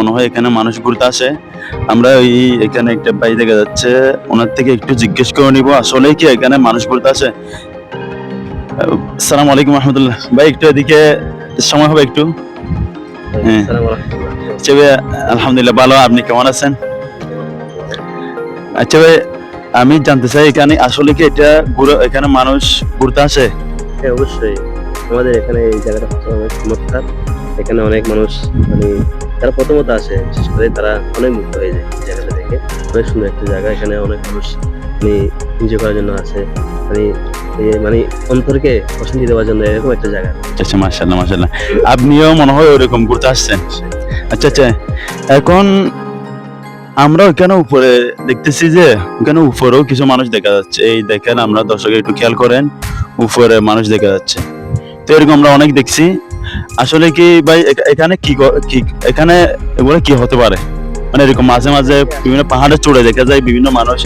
মনে হয় এখানে মানুষ ঘুরতে আসে। আমরা এখানে একটা ভাই দেখা যাচ্ছে, ওনার থেকে একটু জিজ্ঞেস করে নিব আসলে কি এখানে মানুষ ঘুরতে আসে। আসসালামু আলাইকুম রহমতুল্লাহ। ভাই একটু এদিকে সময় হবে একটু? হ্যাঁ, আচ্ছা ভাই, আলহামদুলিল্লাহ ভালো। আপনি কেমন আছেন? আচ্ছা ভাই, আমি জানতে চাই এখানে আসলে কি এখানে মানুষ ঘুরতে আসে? হ্যাঁ, অবশ্যই। আমাদের এখানে এই জায়গাটা হচ্ছে অনেক চমৎকার। এখানে অনেক মানুষ মানে যারা প্রথমত আসে, বিশেষ করে তারা অনেক মুগ্ধ হয়ে যায় এই জায়গাটা দেখে। অনেক সুন্দর একটা জায়গা। এখানে অনেক মানুষ মানে এনজয় করার জন্য আসে। মানে মানে অন্তরকে প্রশান্তি দেওয়ার জন্য এরকম একটা জায়গা। আচ্ছা, মাশাআল্লাহ মাশাআল্লাহ। আপনিও মনে হয় ওইরকম ঘুরতে আসছেন। আচ্ছা আচ্ছা, এখন আমরা ওখানে উপরে দেখতেছি যে ওখানে উপরেও কিছু মানুষ দেখা যাচ্ছে। এই দেখেন, আমরা দর্শক একটু খেয়াল করেন, উপরে মানুষ দেখা যাচ্ছে। তো এরকম আমরা অনেক দেখছি। আসলে কি ভাই এখানে এখানে এগুলো কি হতে পারে? মানে এরকম মাঝে মাঝে বিভিন্ন পাহাড়ের চূড়ে দেখা যায় বিভিন্ন মানুষ।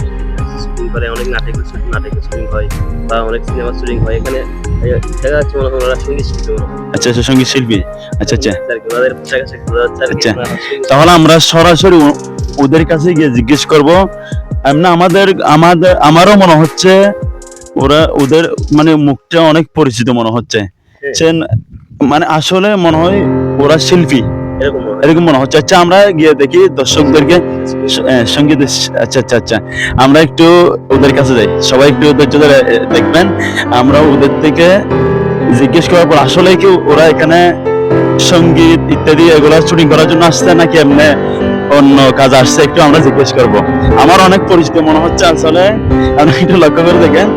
শুটিং করে অনেক নাটকের শুটিং হয় বা অনেক সিনেমার শুটিং হয়। এখানে দেখা যাচ্ছে মনে হয় ওরা সঙ্গীত শিল্পী মনে হয়। আচ্ছা আচ্ছা, সঙ্গীত শিল্পী। আচ্ছা আচ্ছা আর কি ওনাদের পোশাক আশাক বোঝা যাচ্ছে আর কি আচ্ছা, ওনারা সঙ্গীত তাহলে আমরা সরাসরি ওদের কাছে গিয়ে জিজ্ঞেস করব। এমনি আমারও মনে হচ্ছে ওদের মানে মুখটা অনেক পরিচিত মনে হচ্ছে। মানে আসলে মনে হয় ওরা শিল্পী, এরকম মনে হয়। এরকম মনে হচ্ছে। আচ্ছা, আমরা গিয়ে দেখি দর্শকদেরকে সঙ্গীত। আচ্ছা আচ্ছা আচ্ছা, আমরা একটু ওদের কাছে যাই। সবাই একটু ধৈর্য ধরে দেখবেন। আমরা ওদের থেকে জিজ্ঞেস করার পর আসলে কি ওরা এখানে সঙ্গীত ইত্যাদি এগুলো শুটিং করার জন্য আসছে নাকি এমনি অন্য কাজ আসছে, একটু আমরা জিজ্ঞেস করব। আমার অনেক পরিচিত মনে হচ্ছে আসলে। আপনি একটু লক্ষ্য করে দেখেন,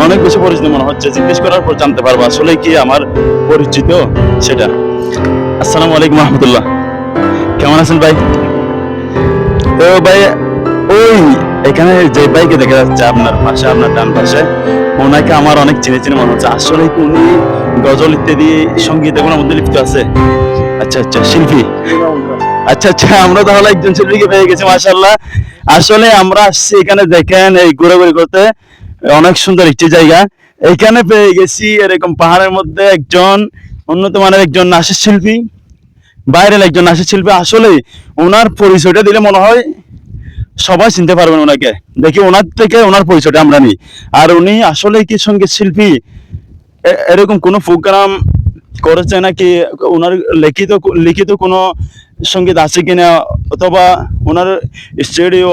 অনেক বেশি পরিচিত মনে হচ্ছে। জিজ্ঞেস করার পর জানতে পারবো আসলে কি আমার পরিচিত সেটা। আসসালামু আলাইকুম রহমতুল্লাহ। কেমন আছেন ভাই? তো ভাই, ওই এখানে যে ভাইকে দেখা যাচ্ছে আপনার পাশে, আপনার ডান পাশে, ওনাকে আমার অনেক চিনে চিনে মনে হচ্ছে। আসলে কি উনি গজল ইত্যাদি সঙ্গীত এগুলোর মধ্যে লিপ্ত আছে? আচ্ছা আচ্ছা, শিল্পী। আচ্ছা আচ্ছা, আমরা তাহলে একজন শিল্পীকে পেয়ে গেছি, মাশাআল্লাহ। আসলে আমরা আসছি এখানে, দেখেন এই ঘোরাঘুরি করতে, অনেক সুন্দর একটি জায়গা। এখানে পেয়ে গেছি এরকম পাহাড়ের মধ্যে একজন উন্নত মানের একজন নাচের শিল্পী, বাইরের একজন নাচের শিল্পী। আসলে ওনার পরিচয়টা দিলে মনে হয় সবাই চিনতে পারবেন ওনাকে। দেখি ওনার থেকে ওনার পরিচয়টা আমরা নিই। আর উনি আসলে কি সঙ্গীত শিল্পী? এরকম কোনো প্রোগ্রাম করেছে নাকি? ওনার লিখিত লিখিত কোনো সঙ্গীত আছে কিনা, অথবা ওনার স্টুডিও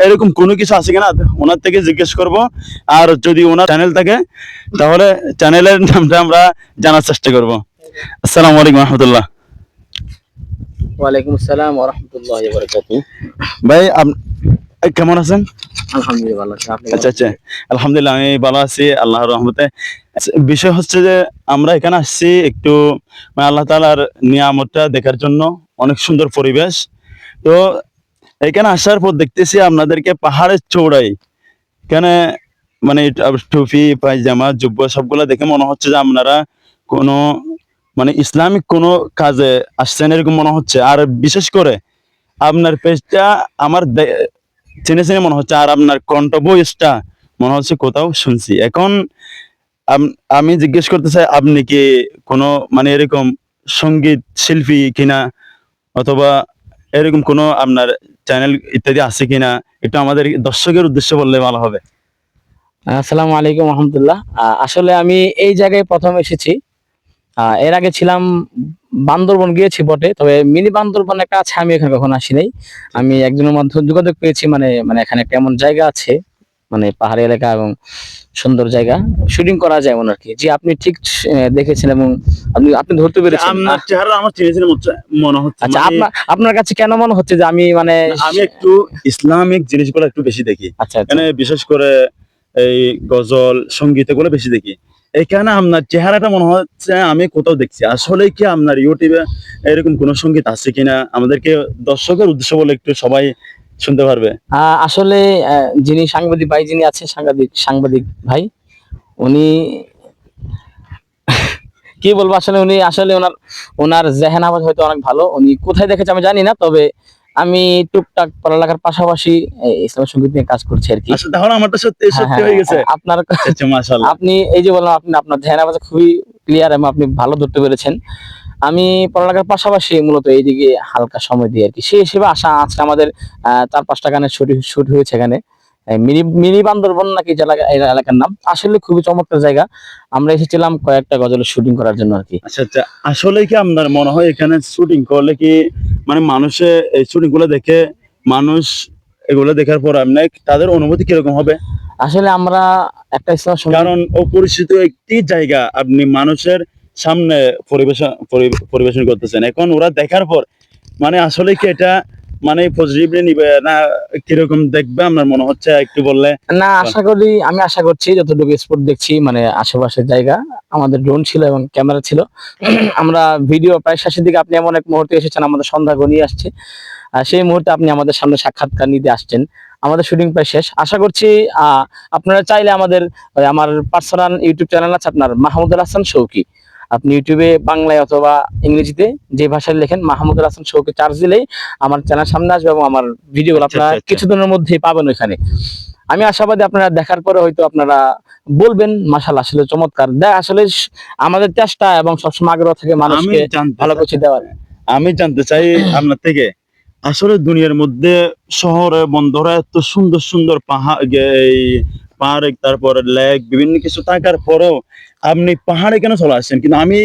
এরকম কোনো কিছু আছে কিনা ওনার থেকে জিজ্ঞেস করব। আর যদি ওনার চ্যানেল থাকে তাহলে চ্যানেলের নামটা আমরা জানার চেষ্টা করব। আসসালামু আলাইকুম রহমতুল্লাহ। ওয়ালাইকুম আসসালাম ওয়া রাহমাতুল্লাহি ওয়া বারাকাতুহু। ভাই কেমন আছেন? আলহামদুলিল্লাহ ভালো আছি। আপনি? আচ্ছা আচ্ছা, আলহামদুলিল্লাহ আমি ভালো আছি আল্লাহর রহমতে। বিষয় হচ্ছে যে আমরা এখানে আসছি একটু মানে আল্লাহ তাআলার নিয়ামতটা দেখার জন্য। অনেক সুন্দর পরিবেশ। তো এখানে আসার পর দেখতেছি আপনাদেরকে পাহাড়ের চূড়ায় এখানে মানে টুপি পায়জামা জুব্বা সবগুলা দেখে মনে হচ্ছে যে আপনারা কোনো মানে ইসলামিক কোনো কাজে আসছেন এরকম মনে হচ্ছে। আর বিশেষ করে আপনার পেজটা আমার চিনে চিনে মনে হচ্ছে। আর আপনার কণ্ঠ ভয়েসটা মনে হচ্ছে কোথাও শুনছি। এখন আমি জিজ্ঞেস করতে চাই, আপনি কি কোনো মানে এরকম সঙ্গীত শিল্পী কিনা, অথবা এরকম কোনো আপনার চ্যানেল ইত্যাদি আছে কিনা, একটু আমাদের দর্শকের উদ্দেশ্যে বললে ভালো হবে। আসসালামু আলাইকুম রহমতুল্লাহ। আসলে আমি এই জায়গায় প্রথম এসেছি। এর আগে ছিলাম বান্দরবন, গিয়েছি বটে, তবে মিনি বান্দরবন একটা আছে, আমি এখানে কখনো আসি নাই। আমি একজনের মাধ্যমে যোগাযোগ পেয়েছি, মানে মানে এখানে একটা এমন জায়গা আছে, মানে পাহাড়ি এলাকা এবং সুন্দর জায়গা, শুটিং করা যায় মনে আর কি। জি, আপনি ঠিক দেখেছেন এবং আপনি ধরতে পেরেছেন। আপনার চেহারা আমার চিনে চিনে মনে হচ্ছে। আচ্ছা, মানে আপনার কাছে কেন মনে হচ্ছে যে আমি মানে আমি একটু ইসলামিক জিনিসগুলো একটু বেশি দেখি। আচ্ছা আচ্ছা, মানে বিশেষ করে এই গজল সঙ্গীত এগুলো বেশি দেখি। এখানে আপনার চেহারাটা মনে হচ্ছে আমি কোথাও দেখছি। আসলে কি আপনার ইউটিউবে এরকম কোন সঙ্গীত আছে কিনা আমাদেরকে দর্শকের উদ্দেশ্য বলে একটু সবাই শুনতে পারবে। আসলে যিনি সাংবাদিক ভাই, যিনি আছে সাংবাদিক ভাই, উনি কি বলবো, আসলে উনি আসলে ওনার জেহেন আওয়াজ হয়তো অনেক ভালো। উনি কোথায় দেখেছে আমি জানি না, তবে আমি টুকটাক পড়ালেখার পাশাপাশি ইসলাম সঙ্গীত নিয়ে কাজ করছি আর কি। আচ্ছা, তাহলে আমার তো সত্যি হ্যাঁ, সত্যি হ্যাঁ, হয়ে গেছে। আপনার আচ্ছা, মাশাআল্লাহ। আপনি এই যে বললাম, আপনি আপনার জেহেন আওয়াজ খুবই ক্লিয়ার এবং আপনি ভালো ধরতে পেরেছেন। আমি পড়ালেখার পাশাপাশি মূলত এইদিকে হালকা সময় দিই আর কি, সেই হিসেবে আসা। আজকে আমাদের 4-5টা গানের শুট হয়েছে এখানে। মিনি মিনি বান্দরবন নাকি এই এলাকার নাম। আসলে খুবই চমৎকার জায়গা। আমরা এসেছিলাম কয়েকটা গজলের শুটিং করার জন্য আর কি। আচ্ছা আচ্ছা, আসলে কি আপনার মনে হয় এখানে শুটিং করলে কি মানে মানুষে এই শুটিং গুলো দেখে, মানুষ এগুলো দেখার পর এমনি তাদের অনুভূতি কিরকম হবে? আসলে আমরা একটা ইসলাম কারণ অপরিচিত একটি জায়গা আপনি মানুষের সামনে পরিবেশন করতেছেন, এখন ওরা দেখার পর মানে আসলে কি এটা মানে পজিটিভলি নিবে না কিরকম দেখবে আপনার মনে হচ্ছে, একটু বললে। না, আমি আশা করছি যতটুকু স্পট দেখছি মানে আশেপাশের জায়গা, আমাদের ড্রোন ছিল এবং ক্যামেরা ছিল। আমরা ভিডিও প্রায় শেষের দিকে, আপনি এমন এক মুহূর্তে এসেছেন, আমাদের সন্ধ্যা ঘনিয়ে আসছে, আর সেই মুহূর্তে আপনি আমাদের সামনে সাক্ষাৎকার নিতে আসছেন। আমাদের শুটিং প্রায় শেষ। আশা করছি আপনারা চাইলে আমার পার্সোনাল ইউটিউব চ্যানেল আছে আপনার, মাহমুদুল হাসান শৌকি। আপনি ইউটিউবে বাংলায় অথবা ইংরেজিতে যে ভাষায় লেখেন মাহমুদুল হাসান শৌকি চার্জ দিলেই আমার চ্যানেল সামনে আসবে এবং আমার ভিডিওগুলো আচ্ছা, আপনারা আচ্ছা, আচ্ছা। কিছুদিনের মধ্যেই পাবেন ওইখানে। আমি আশাবাদী আপনারা দেখার পরে হয়তো আপনারা বলবেন মাশাআল্লাহ আসলে চমৎকার। আসলে আমাদের চেষ্টা এবং সবসময় আগ্রহ থাকে আমি মানুষকে জানতে ভালো চাই, কিছু দেওয়ার। আমি জানতে চাই আপনার থেকে, আসলে দুনিয়ার মধ্যে শহরে বন্দরে এত সুন্দর সুন্দর পাহাড়, এই পাহাড়, তারপর লেক, বিভিন্ন কিছু থাকার পরেও আপনি পাহাড়ে কেন চলে আসছেন? কিন্তু আমি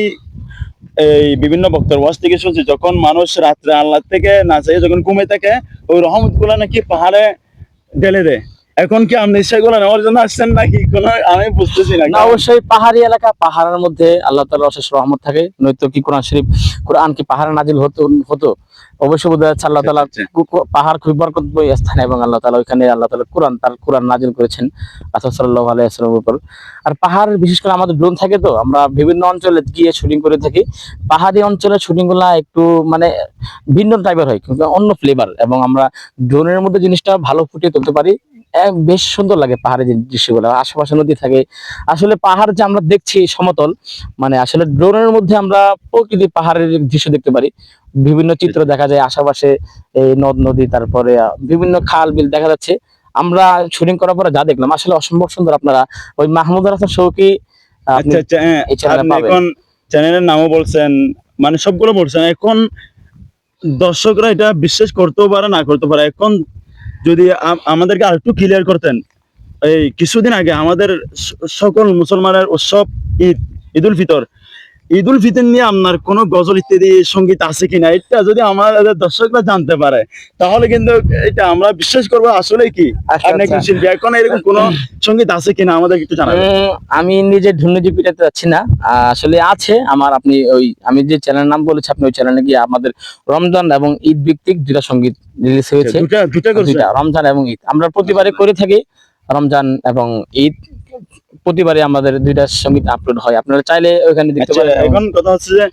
এই বিভিন্ন বক্তার ওয়াজ থেকে শুনছি, যখন মানুষ রাত্রে আল্লাহ থেকে না চাই যখন ঘুমে থাকে, ওই রহমত গুলা নাকি পাহাড়ে ঢেলে দেয়। এখন কি আপনি সেগুলো নেওয়ার জন্য আসছেন নাকি কোনো, আমি বুঝতেছি না। না, অবশ্যই পাহাড়ি এলাকা, পাহাড়ের মধ্যে আল্লাহ তাআলার অশেষ রহমত থাকে, নয়তো কি কোরআন কি পাহাড়ে নাজিল হতো? অবশ্যই বোঝা যাচ্ছে আল্লাহ তাআলা আচ্ছা, পাহাড় খুবই বরকতময় স্থান, এবং আল্লাহ তাআলা ওইখানে আল্লাহ তাআলা তার কোরআন নাজিল করেছেন রাসূল সাল্লাল্লাহু আলাইহি ওয়াসাল্লামের উপর। আর পাহাড়, বিশেষ করে আমাদের ড্রোন থাকে, তো আমরা বিভিন্ন অঞ্চলে গিয়ে শুটিং করে থাকি। পাহাড়ি অঞ্চলের শুটিং গুলা একটু মানে ভিন্ন টাইপের হয়, কিন্তু অন্য ফ্লেভার, এবং আমরা ড্রোনের মধ্যে জিনিসটা ভালো ফুটিয়ে তুলতে পারি। বেশ সুন্দর লাগে পাহাড়ের যে দৃশ্যগুলো, আশেপাশে নদী থাকে। আসলে পাহাড় যে আমরা দেখছি সমতল, মানে আসলে ড্রোনের মধ্যে আমরা প্রকৃতি পাহাড়ের দৃশ্য দেখতে পারি। বিভিন্ন চিত্র দেখা যায় আশেপাশে, এই নদ নদী, তারপরে বিভিন্ন খাল বিল দেখা যাচ্ছে। আমরা শুটিং করার পরে যা দেখলাম আসলে অসম্ভব সুন্দর। আপনারা ওই মাহমুদুল হাসান শৌকি আপনি আচ্ছা আচ্ছা, হ্যাঁ, এই চ্যানেলে আপনি পাবেন। এখন চ্যানেলের নামও বলছেন, মানে সবগুলো বলছেন। এখন দর্শকরা এটা বিশ্বাস করতেও পারে না করতে পারে। এখন যদি আমাদেরকে আরেকটু ক্লিয়ার করতেন, এই কিছুদিন আগে আমাদের সকল মুসলমানের উৎসব ঈদুল ফিতর, ঈদুল ফিতর নিয়ে আপনার কোনো গজল ইত্যাদি সঙ্গীত আছে কিনা, এটা যদি আমাদের দর্শকরা জানতে পারে তাহলে কিন্তু এটা আমরা বিশ্বাস করবো আসলে কি আচ্ছা, আপনি একজন আচ্ছা। শিল্পী। এখন এরকম কোনো সঙ্গীত আছে কিনা আমাদের একটু জানাবেন। আমি নিজে ঢুন্নুজি পিটাতে যাচ্ছি না, আসলে আছে আমার। আমি যে চ্যানেলের নাম বলেছি, আপনি ওই চ্যানেলে গিয়ে আমাদের রমজান এবং ঈদ ভিত্তিক দুটা সঙ্গীত রিলিজ হয়েছে। দুটা করছে। দুইটা, রমজান এবং ঈদ। আমরা প্রতিবারে করে থাকি রমজান এবং ঈদ, প্রতিবারে আমাদের দুইটা সঙ্গীত আপলোড হয়। আপনারা চাইলে ওইখানে দেখতে আচ্ছা, পারেন। এখন কথা হচ্ছে যে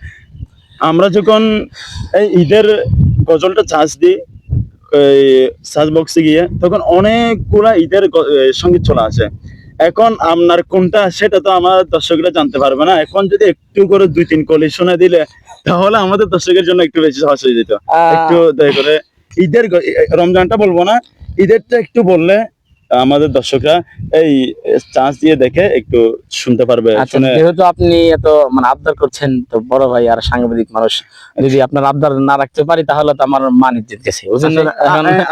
আমরা যখন এই ঈদের গজলটা চার্জ দিই এই সার্চ বক্সে গিয়ে, তখন অনেকগুলা ঈদের সঙ্গীত চলে আসে। এখন আপনার কোনটা সেটা তো আমার দর্শকরা জানতে পারবে না। এখন যদি একটু করে 2-3 কলি শুনে দিলে তাহলে আমাদের দর্শকের জন্য একটু বেশি সহজ হয়ে যেত। একটু দয়া করে ঈদের রমজানটা বলবো না, ঈদেরটা একটু বললে আমাদের দর্শকরা এই চান্স দিয়ে দেখে একটু শুনতে পারবে। আচ্ছা, যেহেতু আপনি এত মানে আবদার করছেন, তো বড় ভাই আর সাংবাদিক মানুষ, যদি আপনার আবদার না রাখতে পারি তাহলে তো আমার মান ইজ্জত গেছে, বুঝলেন?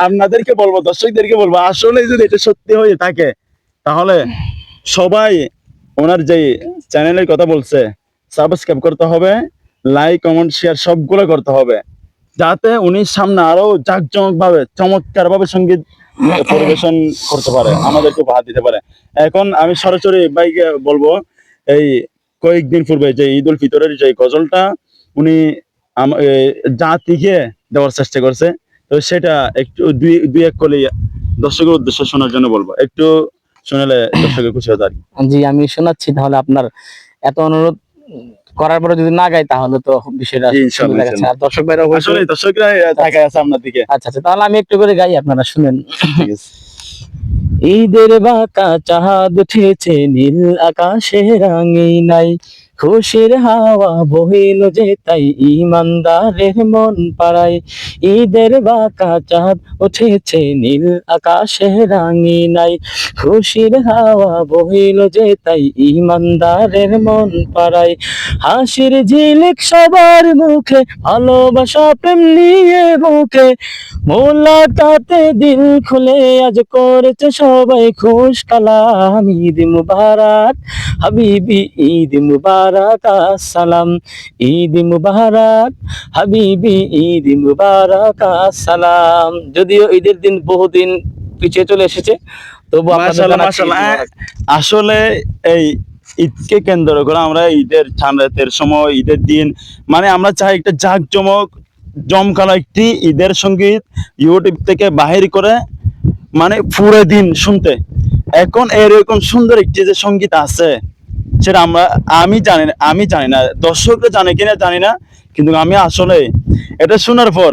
আপনাদেরকে বলবো, দর্শকদেরকে বলবো, আসলে যদি এটা সত্যি হয়ে থাকে তাহলে সবাই ওনার যে চ্যানেলের কথা বলছে সাবস্ক্রাইব করতে হবে, লাইক কমেন্ট শেয়ার সবগুলো করতে হবে, যাতে উনি সামনে আরো জাঁকজমক ভাবে চমৎকার ভাবে সঙ্গীত পরিবেশন করতে পারে, আমাদেরকে উপহার দিতে পারে। এখন আমি সরাসরি ভাইকে বলবো, এই কয়েকদিন পূর্বে যে ঈদ উল ফিতরের যে গজলটা উনি জাতিকে দেওয়ার চেষ্টা করছে, তো সেটা একটু দুই এক কলি দর্শকের উদ্দেশ্যে শোনার জন্য বলবো, একটু শোনালে দর্শকের খুশি হতো আর কি। জি, আমি শোনাচ্ছি। তাহলে আপনার এত অনুরোধ করার পরে যদি না গাই তাহলে তো বিষয়টা জি, ইনশাআল্লাহ, সুন্দর দেখাচ্ছে না। আর দর্শক ভাইরা আসলে দর্শকরা তাকায় আছে আপনার দিকে। আচ্ছা আচ্ছা, তাহলে আমি একটু করে গাই, আপনারা শুনেন। ঠিক আছে। ঈদের বাঁকা চাঁদ উঠেছে নীল আকাশে রাঙিনাই, খুশির হাওয়া বহিল যে তাই ইমানদারের মন পাড়ায়, ঈদের বাঁকা চাঁদ উঠেছে নীল আকাশে রাঙিনাই, খুশির হাওয়া বহিল যে তাই ইমানদারের মন পাড়ায়, হাসির ঝিলিক সবার মুখে, ভালোবাসা প্রেম নিয়ে বুকে, মোলাকাতে দিল খুলে আজ করেছে সবাই খুশ কালাম, ঈদ মুবারক হাবিবি ঈদ মুবারক আসসালাম, ঈদ মুবারক হাবিবি ঈদ মুবারক আসসালাম। যদিও ঈদের দিন বহুদিন পিছিয়ে চলে এসেছে, তবু আপনাদের মাশাআল্লাহ জানাচ্ছি ঈদ মাশাআল্লাহ। মুবারক। আসলে এই ঈদকে কেন্দ্র করে আমরা ঈদের চাঁদ রাতের সময়, ঈদের দিন, মানে আমরা চাই একটা জাঁকজমক জমকালো একটি ঈদের সঙ্গীত ইউটিউব থেকে বাহির করে, মানে পুরো দিন শুনতে। এখন এরকম সুন্দর একটি যে সঙ্গীত আছে, সেটা আমি জানি না, দর্শকরা জানে কিনা জানি না, কিন্তু আমি আসলে এটা শোনার পর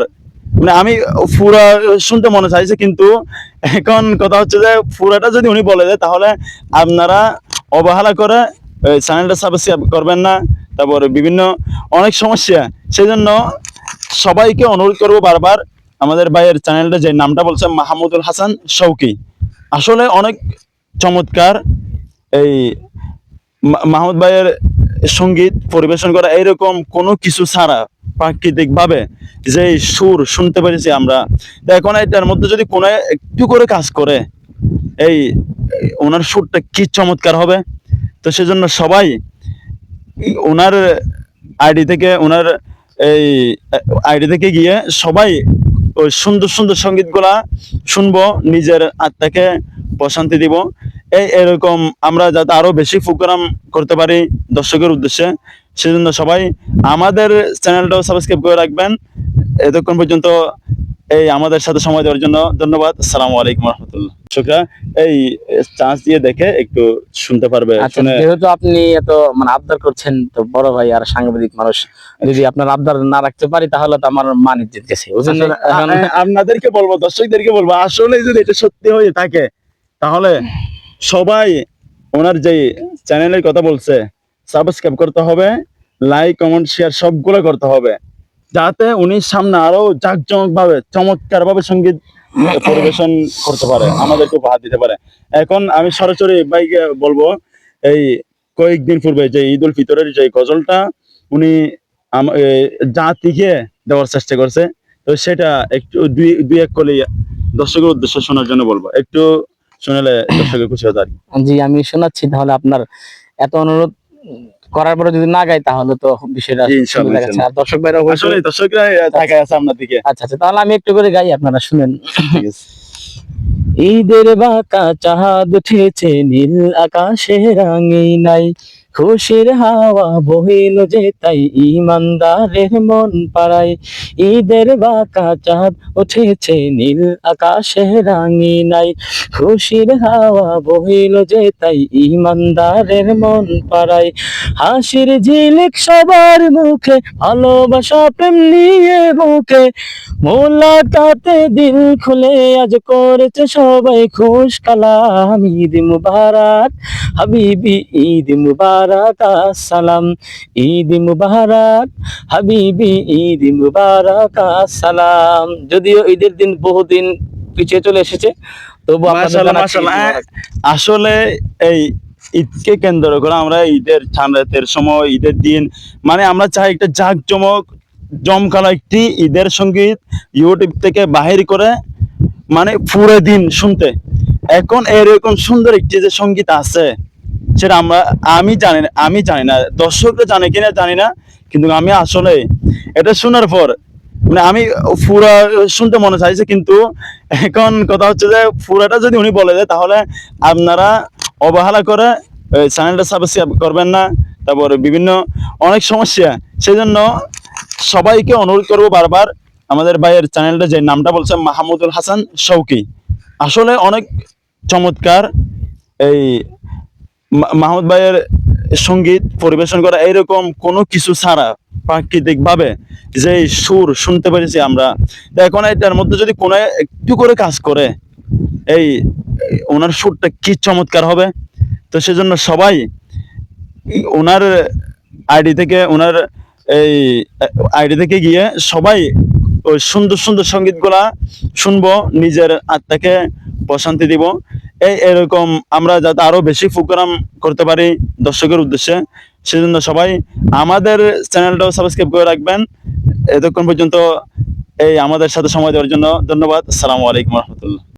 মানে আমি পুরা শুনতে মনে চাইছে, কিন্তু এখন কথা হচ্ছে যে পুরাটা যদি উনি বলে দেয় তাহলে আপনারা অবহেলা করে চ্যানেলটা সাবস্ক্রাইব করবেন না, তারপরে বিভিন্ন অনেক সমস্যা। সেই জন্য সবাইকে অনুরোধ করবো বারবার, আমাদের ভাইয়ের চ্যানেলটা যে নামটা বলছে মাহমুদুল হাসান শৌকি, আসলে অনেক চমৎকার। এই মাহমুদ ভাইয়ের সঙ্গীত পরিবেশন করা এরকম কোনো কিছু ছাড়া প্রাকৃতিক ভাবে যে সুর শুনতে পেরেছি আমরা, তো এখন এটার মধ্যে যদি কোনো একটু করে কাজ করে, এই ওনার সুরটা কি চমৎকার হবে। তো সেজন্য সবাই ওনার এই আইডি থেকে গিয়ে সবাই ওই সুন্দর সুন্দর সঙ্গীতগুলা শুনবো, নিজের আত্মাকে প্রশান্তি দিব। এরকম আমরা যাতে আরো বেশি প্রোগ্রাম করতে পারি দর্শকের উদ্দেশ্যে, সেজন্য সবাই আমাদের চ্যানেলটাও সাবস্ক্রাইব করে রাখবেন। এতক্ষণ পর্যন্ত এই আমাদের সাথে সময় দেওয়ার জন্য ধন্যবাদ। আসসালামু আলাইকুম রহমতুল্লাহ। দর্শকরা এই চান্স দিয়ে দেখে একটু শুনতে পারবে। আচ্ছা, যেহেতু আপনি এত মানে আবদার করছেন, তো বড় ভাই আর সাংবাদিক মানুষ, যদি আপনার আবদার না রাখতে পারি তাহলে তো আমার মান ইজ্জত গেছে, বুঝলেন? আপনাদেরকে বলবো, দর্শকদেরকে বলবো, আসলে যদি এটা সত্যি হয়ে থাকে তাহলে সবাই ওনার যে চ্যানেলের কথা বলছে সাবস্ক্রাইব করতে হবে, লাইক কমেন্ট শেয়ার সবগুলো করতে হবে, যাতে উনি সামনে আরো জাঁকজমক ভাবে চমৎকার ভাবে সঙ্গীত পরিবেশন করতে পারে, আমাদেরকে উপহার দিতে পারে। এখন আমি সরাসরি ভাইকে বলবো, এই কয়েকদিন পূর্বে যে ঈদ উল ফিতরের যে গজলটা উনি জাতিকে দেওয়ার চেষ্টা করছে, তো সেটা একটু দুই এক কলি দর্শকের উদ্দেশ্যে শোনার জন্য বলবো, একটু শুনলে দর্শকের খুশি হতো আর কি। জি, আমি শোনাচ্ছি। তাহলে আপনার এত অনুরোধ করার পরে যদি না গাই তাহলে তো বিষয়টা জি, ইনশাআল্লাহ, সুন্দর দেখাচ্ছে। আর দর্শক ভাইরা আসলে দর্শকরা তাকায় আছে আপনার দিকে। আচ্ছা আচ্ছা, তাহলে আমি একটু করে গাই, আপনারা শুনেন। ঠিক আছে। ঈদের বাঁকা চাঁদ উঠেছে নীল আকাশে রাঙিনাই, খুশির হাওয়া বহিল যে তাই ইমানদারের মন পাড়ায়, ঈদের বাঁকা চাঁদ উঠেছে নীল আকাশে রাঙিনাই, খুশির হাওয়া বহিল যে তাই ইমানদারের মন পাড়ায়, হাসির ঝিলিক সবার মুখে, ভালোবাসা প্রেম নিয়ে বুকে, মোলাকাতে দিল খুলে আজ করেছে সবাই খুশ কালাম, ঈদ মুবারক হাবিবি ঈদ মুবারক আসসালাম, ঈদ মুবারক হাবিবি ঈদ মুবারক আসসালাম। যদিও ঈদের দিন বহুদিন পিছিয়ে চলে এসেছে, তবু আপনাদের মাশাআল্লাহ জানাচ্ছি ঈদ মাশাআল্লাহ। মুবারক। আসলে এই ঈদকে কেন্দ্র করে আমরা ঈদের চাঁদ রাতের সময়, ঈদের দিন, মানে আমরা চাই একটা জাঁকজমক জমকালো একটি ঈদের সঙ্গীত ইউটিউব থেকে বাহির করে, মানে পুরো দিন শুনতে। এখন এরকম সুন্দর একটি যে সঙ্গীত আছে, সেটা আমি জানি না, দর্শকরা জানে কিনা জানি না, কিন্তু আমি আসলে এটা শোনার পর মানে আমি পুরা শুনতে মনে চাইছে, কিন্তু এখন কথা হচ্ছে যে পুরাটা যদি উনি বলে দেয় তাহলে আপনারা অবহেলা করে চ্যানেলটা সাবস্ক্রাইব করবেন না, তারপরে বিভিন্ন অনেক সমস্যা। সেই জন্য সবাইকে অনুরোধ করবো বারবার, আমাদের ভাইয়ের চ্যানেলটা যে নামটা বলছে মাহমুদুল হাসান শৌকি, আসলে অনেক চমৎকার। এই মাহমুদ ভাইয়ের সঙ্গীত পরিবেশন করা এরকম কোনো কিছু ছাড়া প্রাকৃতিক ভাবে যে সুর শুনতে পেরেছি আমরা, তো এখন এটার মধ্যে যদি কোনো একটু করে কাজ করে, এই ওনার সুরটা কি চমৎকার হবে। তো সেজন্য সবাই ওনার আইডি থেকে ওনার এই আইডি থেকে গিয়ে সবাই ওই সুন্দর সুন্দর সঙ্গীতগুলা শুনবো, নিজের আত্মাকে প্রশান্তি দিব। এরকম আমরা যাতে আরো বেশি প্রোগ্রাম করতে পারি দর্শকের উদ্দেশ্যে, সেজন্য সবাই আমাদের চ্যানেলটাও সাবস্ক্রাইব করে রাখবেন। এতক্ষণ পর্যন্ত এই আমাদের সাথে সময় দেওয়ার জন্য ধন্যবাদ। আসসালামু আলাইকুম রহমতুল্লাহ।